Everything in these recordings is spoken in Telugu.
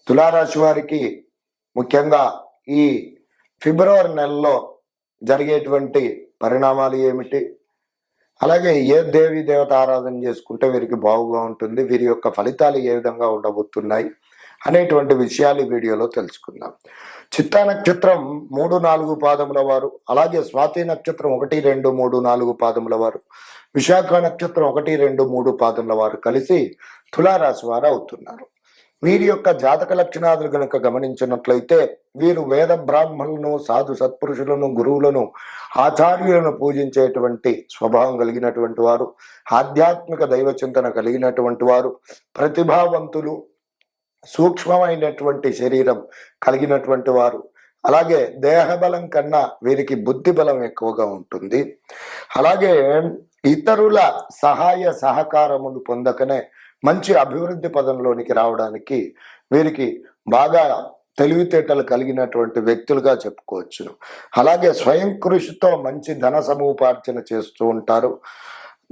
తులారాశి వారికి ముఖ్యంగా ఈ ఫిబ్రవరి నెలలో జరిగేటువంటి పరిణామాలు ఏమిటి, అలాగే ఏ దేవి దేవత ఆరాధన చేసుకుంటే వీరికి బాగుగా ఉంటుంది, వీరి యొక్క ఫలితాలు ఏ విధంగా ఉండబోతున్నాయి అనేటువంటి విషయాలు ఈ వీడియోలో తెలుసుకుందాం. చిత్తా నక్షత్రం 3-4 పాదముల వారు, అలాగే స్వాతి నక్షత్రం 1, 2, 3, 4 పాదముల వారు, విశాఖ నక్షత్రం 1, 2, 3 పాదముల వారు కలిసి తులారాశి వారు అవుతున్నారు. వీరి యొక్క జాతక లక్షణాలు గనుక గమనించినట్లయితే వీరు వేద బ్రాహ్మణులను, సాధు సత్పురుషులను, గురువులను, ఆచార్యులను పూజించేటువంటి స్వభావం కలిగినటువంటి వారు, ఆధ్యాత్మిక దైవ చింతన కలిగినటువంటి వారు, ప్రతిభావంతులు, సూక్ష్మమైనటువంటి శరీరం కలిగినటువంటి వారు, అలాగే దేహబలం కన్నా వీరికి బుద్ధి బలం ఎక్కువగా ఉంటుంది. అలాగే ఇతరుల సహాయ సహకారములు పొందకనే మంచి అభివృద్ధి పదంలోనికి రావడానికి వీరికి బాగా తెలివితేటలు కలిగినటువంటి వ్యక్తులుగా చెప్పుకోవచ్చును. అలాగే స్వయం కృషితో మంచి ధన సముపార్జన చేస్తూ ఉంటారు.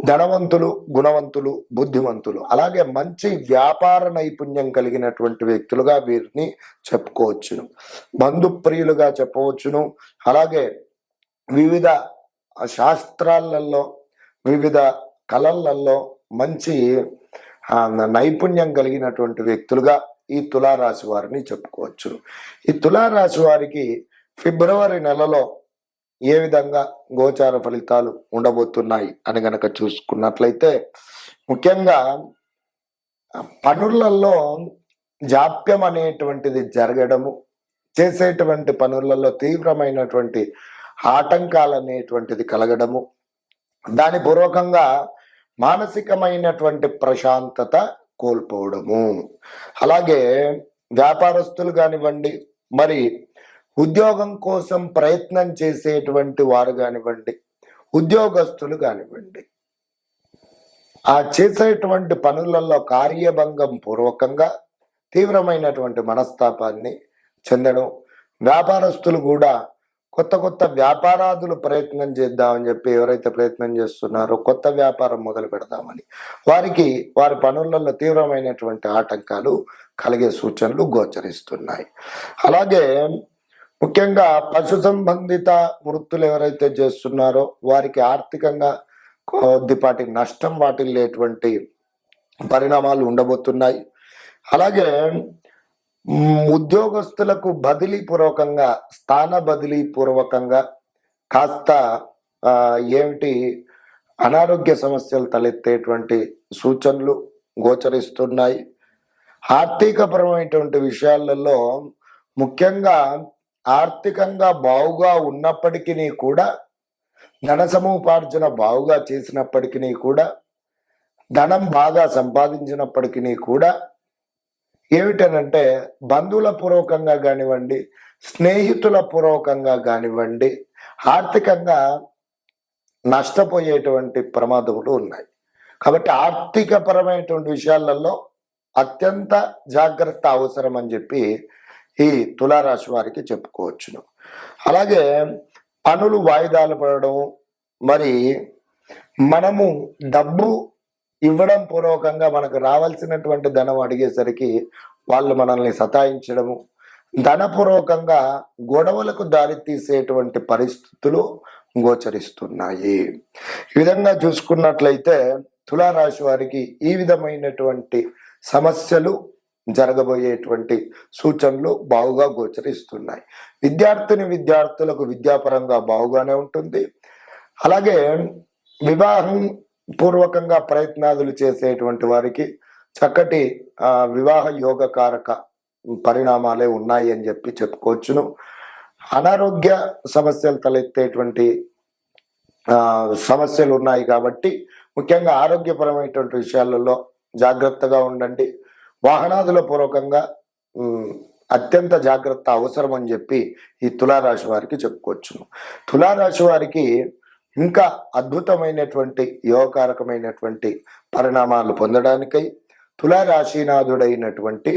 ధనవంతులు, గుణవంతులు, బుద్ధిమంతులు, అలాగే మంచి వ్యాపార నైపుణ్యం కలిగినటువంటి వ్యక్తులుగా వీరిని చెప్పుకోవచ్చును. బంధుప్రియులుగా చెప్పవచ్చును. అలాగే వివిధ శాస్త్రాలలో, వివిధ కళలలో మంచి నైపుణ్యం కలిగినటువంటి వ్యక్తులుగా ఈ తులారాశి వారిని చెప్పుకోవచ్చు. ఈ తులారాశి వారికి ఫిబ్రవరి నెలలో ఏ విధంగా గోచార ఫలితాలు ఉండబోతున్నాయి అని గనక చూసుకున్నట్లయితే, ముఖ్యంగా పనులలో జాప్యం అనేటువంటిది జరగడము, చేసేటువంటి పనులలో తీవ్రమైనటువంటి ఆటంకాలు అనేటువంటిది కలగడము, దాని పూర్వకంగా మానసికమైనటువంటి ప్రశాంతత కోల్పోవడము, అలాగే వ్యాపారస్తులు కానివ్వండి, మరి ఉద్యోగం కోసం ప్రయత్నం చేసేటువంటి వారు కానివ్వండి, ఉద్యోగస్తులు కానివ్వండి, ఆ చేసేటువంటి పనులలో కార్యభంగం పూర్వకంగా తీవ్రమైనటువంటి మనస్తాపాన్ని చెందడం, వ్యాపారస్తులు కూడా కొత్త కొత్త వ్యాపారాదులు ప్రయత్నం చేద్దామని చెప్పి ఎవరైతే ప్రయత్నం చేస్తున్నారో, కొత్త వ్యాపారం మొదలు పెడదామని వారికి వారి పనులలో తీవ్రమైనటువంటి ఆటంకాలు కలిగే సూచనలు గోచరిస్తున్నాయి. అలాగే ముఖ్యంగా పశు సంబంధిత వృత్తులు ఎవరైతే చేస్తున్నారో వారికి ఆర్థికంగా కొద్దిపాటి నష్టం వాటిల్లేటువంటి పరిణామాలు ఉండబోతున్నాయి. అలాగే ఉద్యోగస్తులకు బదిలీ పూర్వకంగా, స్థాన బదిలీ పూర్వకంగా కాస్త అనారోగ్య సమస్యలు తలెత్తేటువంటి సూచనలు గోచరిస్తున్నాయి. ఆర్థికపరమైనటువంటి విషయాలలో ముఖ్యంగా ఆర్థికంగా బావుగా ఉన్నప్పటికీ కూడా, ధన సముపార్జన బావుగా చేసినప్పటికీ కూడా, ధనం బాగా సంపాదించినప్పటికీ కూడా ఏమిటనంటే బంధువుల పూర్వకంగా కానివ్వండి, స్నేహితుల పూర్వకంగా కానివ్వండి, ఆర్థికంగా నష్టపోయేటువంటి ప్రమాదములు ఉన్నాయి. కాబట్టి ఆర్థికపరమైనటువంటి విషయాలలో అత్యంత జాగ్రత్త అవసరం అని చెప్పి ఈ తులారాశి వారికి చెప్పుకోవచ్చును. అలాగే పనులు వాయిదాలు పడడం, మరి మనము డబ్బు ఇవ్వడం పూర్వకంగా మనకు రావాల్సినటువంటి ధనం అడిగేసరికి వాళ్ళు మనల్ని సతాయించడము, ధనపూర్వకంగా గొడవలకు దారి తీసేటువంటి పరిస్థితులు గోచరిస్తున్నాయి. ఈ విధంగా చూసుకున్నట్లయితే తులారాశి వారికి ఈ విధమైనటువంటి సమస్యలు జరగబోయేటువంటి సూచనలు బాగుగా గోచరిస్తున్నాయి. విద్యార్థులకు విద్యాపరంగా బాగుగానే ఉంటుంది. అలాగే వివాహం పూర్వకంగా ప్రయత్నాలు చేసేటువంటి వారికి చక్కటి వివాహ యోగకారక పరిణామాలే ఉన్నాయి అని చెప్పి చెప్పుకోవచ్చును. అనారోగ్య సమస్యలు తలెత్తేటువంటి సమస్యలు ఉన్నాయి కాబట్టి ముఖ్యంగా ఆరోగ్యపరమైనటువంటి విషయాలలో జాగ్రత్తగా ఉండండి. వాహనాదుల పూర్వకంగా అత్యంత జాగ్రత్త అవసరం అని చెప్పి ఈ తులారాశి వారికి చెప్పుకోవచ్చును. తులారాశి వారికి ఇంకా అద్భుతమైనటువంటి యోగకారకమైనటువంటి పరిణామాలు పొందడానికై తులారాశినాథుడైనటువంటి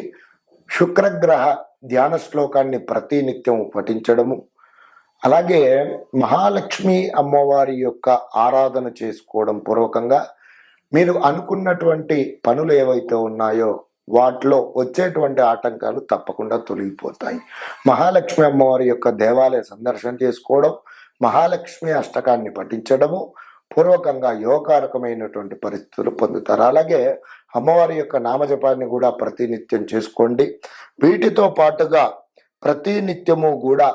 శుక్రగ్రహ ధ్యాన శ్లోకాన్ని ప్రతినిత్యం పఠించడము, అలాగే మహాలక్ష్మి అమ్మవారి యొక్క ఆరాధన చేసుకోవడం పూర్వకంగా మీరు అనుకున్నటువంటి పనులు ఏవైతే ఉన్నాయో వాటిలో వచ్చేటువంటి ఆటంకాలు తప్పకుండా తొలగిపోతాయి. మహాలక్ష్మి అమ్మవారి యొక్క దేవాలయ సందర్శన చేసుకోవడం, మహాలక్ష్మి అష్టకాన్ని పఠించడము పూర్వకంగా యోగకారకమైనటువంటి పరిస్థితులు పొందుతారు. అలాగే అమ్మవారి యొక్క నామజపాన్ని కూడా ప్రతినిత్యం చేసుకోండి. వీటితో పాటుగా ప్రతినిత్యము కూడా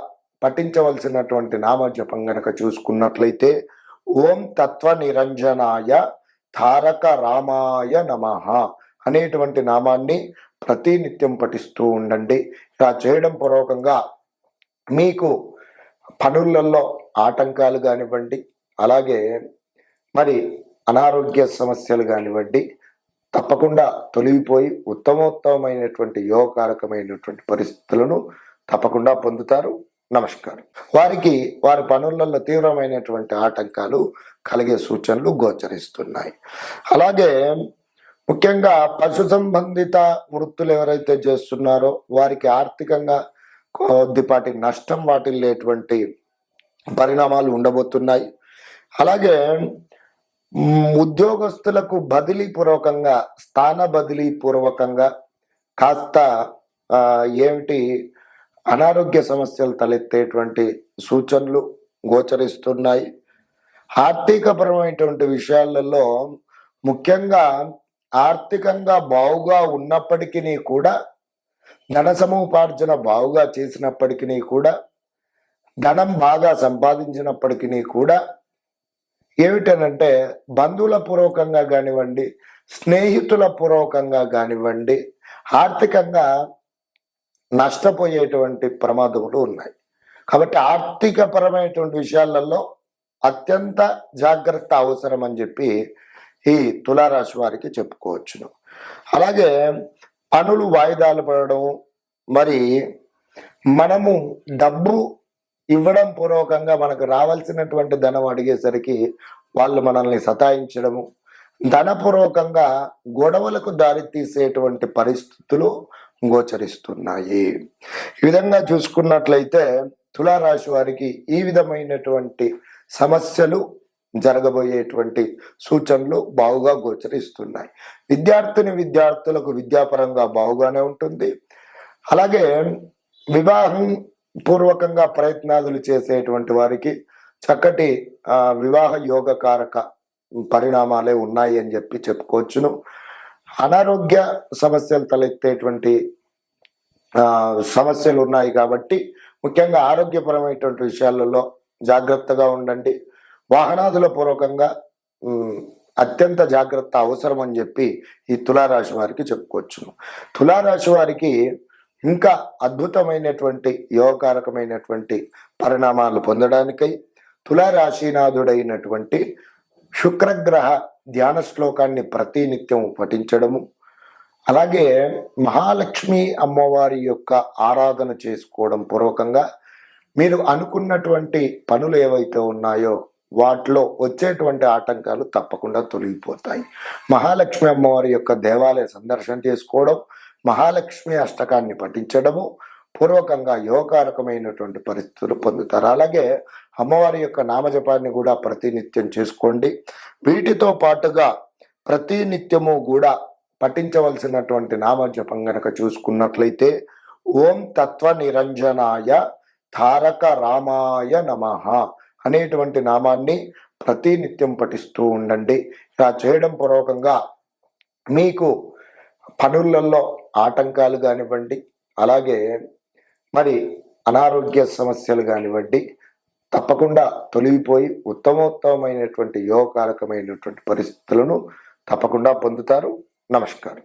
పఠించవలసినటువంటి నామజపం గనక చూసుకున్నట్లయితే ఓం తత్వ నిరంజనాయ తారక రామాయ నమః అనేటువంటి నామాన్ని ప్రతినిత్యం పఠిస్తూ ఉండండి. ఇలా చేయడం పూర్వకంగా మీకు పనులలో ఆటంకాలు కానివ్వండి, అలాగే మరి అనారోగ్య సమస్యలు కానివ్వండి తప్పకుండా తొలగిపోయి ఉత్తమోత్తమైనటువంటి యోగకారకమైనటువంటి పరిస్థితులను తప్పకుండా పొందుతారు. నమస్కారం. వారికి వారి పనులలో తీవ్రమైనటువంటి ఆటంకాలు కలిగే సూచనలు గోచరిస్తున్నాయి. అలాగే ముఖ్యంగా పశు సంబంధిత వృత్తులు ఎవరైతే చేస్తున్నారో వారికి ఆర్థికంగా కొద్దిపాటి నష్టం వాటిల్లేటువంటి పరిణామాలు ఉండబోతున్నాయి. అలాగే ఉద్యోగస్తులకు బదిలీ పూర్వకంగా, స్థాన బదిలీ పూర్వకంగా కాస్త అనారోగ్య సమస్యలు తలెత్తేటువంటి సూచనలు గోచరిస్తున్నాయి. ఆర్థికపరమైనటువంటి విషయాలలో ముఖ్యంగా ఆర్థికంగా బావుగా ఉన్నప్పటికీ కూడా, ధన సముపార్జన బావుగా చేసినప్పటికీ కూడా, ధనం బాగా సంపాదించినప్పటికీ కూడా ఏమిటనంటే బంధువుల పూర్వకంగా కానివ్వండి, స్నేహితుల పూర్వకంగా కానివ్వండి ఆర్థికంగా నష్టపోయేటువంటి ప్రమాదములు ఉన్నాయి. కాబట్టి ఆర్థికపరమైనటువంటి విషయాలలో అత్యంత జాగ్రత్త అవసరం అని చెప్పి ఈ తులారాశి వారికి చెప్పుకోవచ్చును. అలాగే పనులు వాయిదాలు పడడం, మరి మనము డబ్బు ఇవ్వడం పూర్వకంగా మనకు రావాల్సినటువంటి ధనం అడిగేసరికి వాళ్ళు మనల్ని సతాయించడము, ధనపూర్వకంగా గొడవలకు దారి తీసేటువంటి పరిస్థితులు గోచరిస్తున్నాయి. ఈ విధంగా చూసుకున్నట్లయితే తులారాశి వారికి ఈ విధమైనటువంటి సమస్యలు జరగబోయేటువంటి సూచనలు బాగుగా గోచరిస్తున్నాయి. విద్యార్థులకు విద్యాపరంగా బాగుగానే ఉంటుంది. అలాగే వివాహం పూర్వకంగా ప్రయత్నాలు చేసేటువంటి వారికి చక్కటి వివాహ యోగకారక పరిణామాలే ఉన్నాయి అని చెప్పి చెప్పుకోవచ్చును. అనారోగ్య సమస్యలు తలెత్తేటువంటి సమస్యలు ఉన్నాయి కాబట్టి ముఖ్యంగా ఆరోగ్యపరమైనటువంటి విషయాలలో జాగ్రత్తగా ఉండండి. వాహనాదుల పూర్వకంగా అత్యంత జాగ్రత్త అవసరం అని చెప్పి ఈ తులారాశి వారికి చెప్పుకోవచ్చును. తులారాశి వారికి ఇంకా అద్భుతమైనటువంటి యోగకారకమైనటువంటి పరిణామాలు పొందడానికై తులారాశినాథుడైనటువంటి శుక్రగ్రహ ధ్యాన శ్లోకాన్ని ప్రతినిత్యం పఠించడము, అలాగే మహాలక్ష్మి అమ్మవారి యొక్క ఆరాధన చేసుకోవడం పూర్వకంగా మీరు అనుకున్నటువంటి పనులు ఏవైతే ఉన్నాయో వాటిలో వచ్చేటువంటి ఆటంకాలు తప్పకుండా తొలగిపోతాయి. మహాలక్ష్మి అమ్మవారి యొక్క దేవాలయ సందర్శన చేసుకోవడం, మహాలక్ష్మి అష్టకాన్ని పఠించడము పూర్వకంగా యోగకారకమైనటువంటి పరిస్థితులు పొందుతారు. అలాగే అమ్మవారి యొక్క నామజపాన్ని కూడా ప్రతినిత్యం చేసుకోండి. వీటితో పాటుగా ప్రతినిత్యము కూడా పఠించవలసినటువంటి నామజపం గనక చూసుకున్నట్లయితే ఓం తత్వ నిరంజనాయ తారక రామాయ నమః అనేటువంటి నామాన్ని ప్రతినిత్యం పఠిస్తూ ఉండండి. ఇలా చేయడం పూర్వకంగా మీకు పనులలో ఆటంకాలు కానివ్వండి, అలాగే మరి అనారోగ్య సమస్యలు కానివ్వండి తప్పకుండా తొలగిపోయి ఉత్తమోత్తమైనటువంటి యోగకారకమైనటువంటి పరిస్థితులను తప్పకుండా పొందుతారు. నమస్కారం.